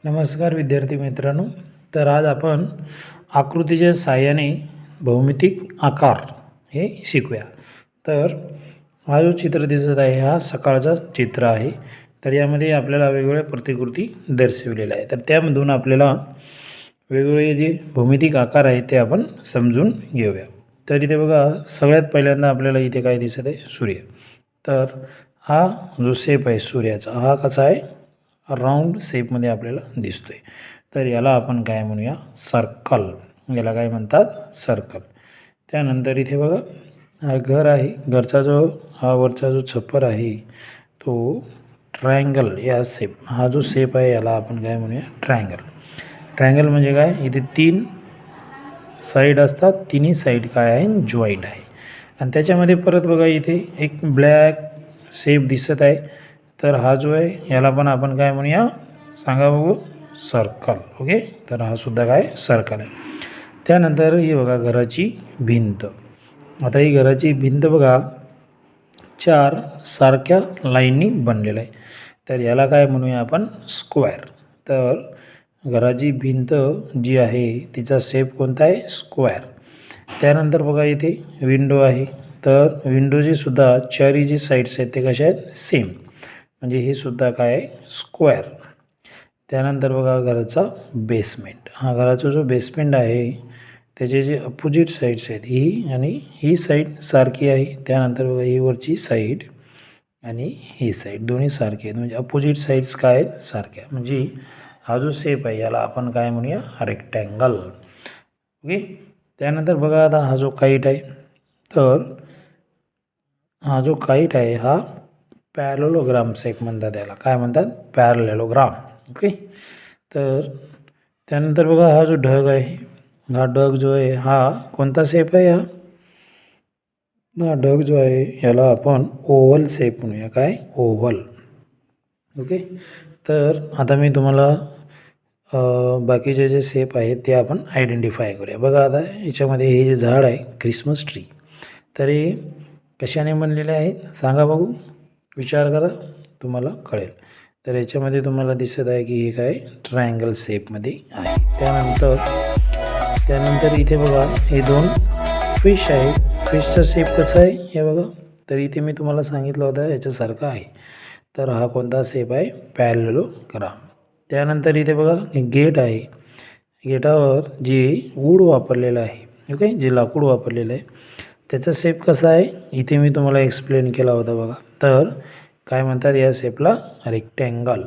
नमस्कार विद्यार्थी मित्रांनो. तर आज आपण आकृतीच्या साहाय्याने भौमितिक आकार हे शिकूया. तर हा जो चित्र दिसत आहे हा सकाळचा चित्र आहे. तर यामध्ये आपल्याला वेगवेगळ्या प्रतिकृती दर्शविलेल्या आहे. तर त्यामधून आपल्याला वेगवेगळे जे भौमितिक आकार आहेत ते आपण समजून घेऊया. तर इथे बघा, सगळ्यात पहिल्यांदा आपल्याला इथे काय दिसत आहे? सूर्य. तर हा जो शेप आहे सूर्याचा हा कसा आहे? राऊंड शेपमध्ये आपल्याला दिसतोय. तर याला आपण काय म्हणूया? सर्कल. याला काय म्हणतात? सर्कल. त्यानंतर इथे बघा, हा घर आहे. घरचा जो हा वरचा जो छप्पर आहे तो ट्रायंगल या शेप, हा जो शेप आहे याला आपण काय म्हणूया? ट्रायंगल. ट्रायंगल म्हणजे काय? इथे 3 साईड असतात. तिन्ही साईड काय आहे? जॉईंट आहे. आणि त्याच्यामध्ये परत बघा इथे एक ब्लॅक शेप दिसत आहे. तर हा जो आहे याला पण आपण काय म्हणूया? सांगा बघू. सर्कल. ओके. तर हा सुद्धा काय? सर्कल आहे. त्यानंतर ही बघा घराची भिंत. आता ही घराची भिंत बघा 4 सारख्या लाईननी बनलेलं आहे. तर याला काय म्हणूया आपण? स्क्वेअर. तर घराची भिंत जी आहे तिचा शेप कोणता आहे? स्क्वेअर. त्यानंतर बघा इथे विंडो आहे. तर विंडोची सुद्धा चारही जी साईड्स आहेत ते कशा आहेत? सेम. म्हणजे हे सुद्धा काय आहे? स्क्वेअर. त्यानंतर बघा घराचा बेसमेंट. हा घराचा जो बेसमेंट आहे त्याचे जे अपोजिट साईड्स आहेत ही आणि ही साईड सारखी आहे. त्यानंतर बघा ही वरची साईड आणि ही साईड दोन्ही सारखी आहेत. म्हणजे अपोजिट साईड्स काय आहेत? सारख्या. म्हणजे हा जो शेप आहे याला आपण काय म्हणूया? रेक्टँगल. ओके. त्यानंतर बघा आता हा जो काईट आहे. तर हा जो काईट आहे हा पॅरलोग्राम शेप म्हणतात याला. काय म्हणतात? पॅरलेलोग्राम. ओके. तर त्यानंतर बघा हा जो ढग आहे, हा ढग जो आहे हा कोणता शेप आहे? हा ढग जो आहे याला आपण ओव्हल शेप म्हणूया. काय? ओव्हल. ओके. तर आता मी तुम्हाला बाकीचे जे शेप आहेत ते आपण आयडेंटिफाय करूया. बघा आता याच्यामध्ये हे जे झाड आहे ख्रिसमस ट्री, तर हे कशाने बनलेले आहेत? सांगा बघू. विचार करा, तुम्हाला कळेल. तर याच्यामध्ये तुम्हाला दिसत आहे की हे काय? ट्रायंगल शेपमध्ये आहे. त्यानंतर इथे बघा हे 2 फिश आहेत. फिशचा शेप कसा आहे हे बघा. तर इथे मी तुम्हाला सांगितलं होतं याच्यासारखं आहे. तर हा कोणता शेप आहे? पॅरलेलोग्राम. त्यानंतर इथे बघा एक गेट आहे. गेटावर जे वूड वापरलेलं आहे, ओके, जे लाकूड वापरलेलं आहे त्याचा शेप कसा आहे? इथे मी तुम्हाला एक्सप्लेन केला होता बघा. तर काय म्हणतात या शेपला? रेक्टँगल.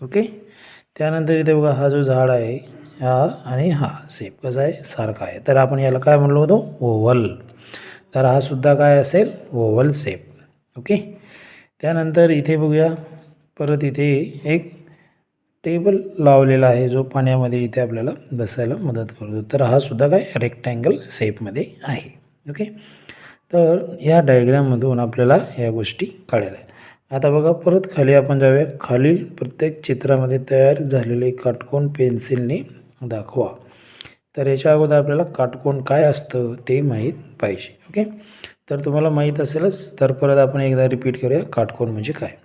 ओके. त्यानंतर इथे बघा हा जो झाड आहे हा आणि हा शेप कसा आहे? सारखा आहे. तर आपण याला काय म्हणलो होतो? ओव्हल. तर हा सुद्धा काय असेल? Oval shape. ओके. त्यानंतर इथे बघूया परत इथे एक टेबल लावलेला आहे जो पाण्यामध्ये इथे आपल्याला बसायला मदत करतो. तर हा सुद्धा काय? रेक्टँगल शेपमध्ये आहे. ओके. तर या डायग्राममधून आपल्याला या गोष्टी कळल्या. आता बघा परत खाली आपण जाऊया. खालील प्रत्येक चित्रामध्ये तयार झालेले काटकोन पेन्सिलने दाखवा. तर याच्या अगोदर आपल्याला काटकोन काय असतं ते माहीत पाहिजे. ओके. तर तुम्हाला माहीत असेलच, तर परत आपण एकदा रिपीट करूया काटकोन म्हणजे काय.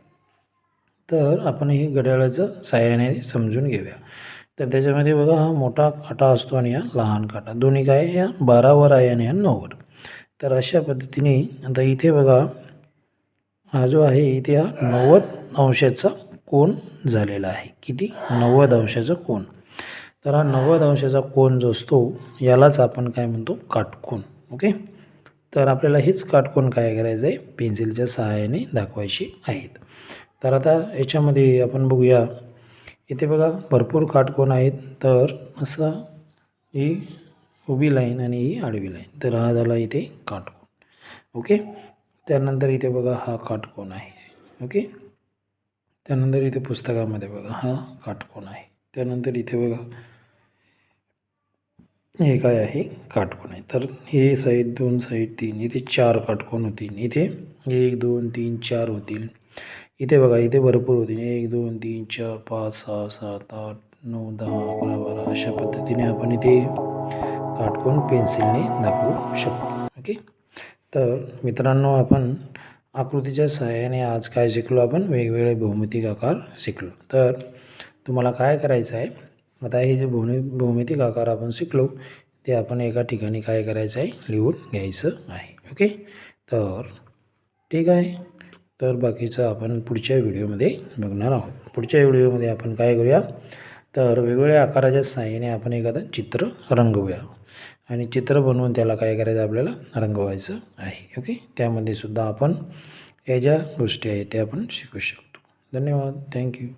तर आपण हे घड्याळाचं साहाय्याने समजून घेऊया. तर त्याच्यामध्ये बघा हा मोठा काटा असतो आणि हा लहान काटा. दोन्ही काय? या 12वर आहे आणि हा 9वर. तर अशा पद्धतीने आता इथे बघा हा जो आहे इथे हा 90 अंशाचा कोन झालेला आहे. किती? 90 अंशाचा कोन. तर हा 90 अंशाचा कोन जो असतो यालाच आपण काय म्हणतो? काटकोन. ओके. तर आपल्याला हेच काटकोन काय करायचं आहे? पेन्सिलच्या सहाय्याने दाखवायचे आहेत. तर आता याच्यामध्ये आपण बघूया. इथे बघा भरपूर काटकोन आहेत. तर असा ही उभी लाईन आणि ही आडवी लाईन. तर हा झाला इथे काटकोन. ओके. त्यानंतर इथे बघा हा काटकोन आहे. ओके. त्यानंतर इथे पुस्तकामध्ये बघा हा काटकोन आहे. त्यानंतर इथे बघा हे काय आहे? काटकोन आहे. तर हे साईड 2 साईड 3 इथे 4 काटकोन होतील. इथे 1 2 3 4 होतील. इथे बघा इथे भरपूर होतील. 1 2 3 4 5 6 7 8 9 10 11 12 अशा पद्धतीने आपण इथे काटकोन पेन्सिलने दाखवू शकतो. ओके. तर मित्रांनो आपण आकृतीच्या सहाय्याने आज काय शिकलो? आपण वेगवेगळे भौमितिक आकार शिकलो. तर तुम्हाला काय करायचं आहे, आता हे जे भौमितिक आकार आपण शिकलो ते आपण एका ठिकाणी काय करायचं आहे, लिहून घ्यायचं आहे. ओके, तर ठीक आहे. तर बाकीचं आपण पुढच्या व्हिडिओमध्ये बघणार आहोत. पुढच्या व्हिडिओमध्ये आपण काय करूया, तर वेगवेगळ्या आकाराच्या सहाय्याने आपण एखादं चित्र रंगवूया आणि चित्र बनवून त्याला काय करायचं, आपल्याला रंगवायचं आहे. ओके, त्यामध्ये सुद्धा आपण या ज्या गोष्टी आहेत त्या आपण शिकू शकतो. धन्यवाद. थँक्यू.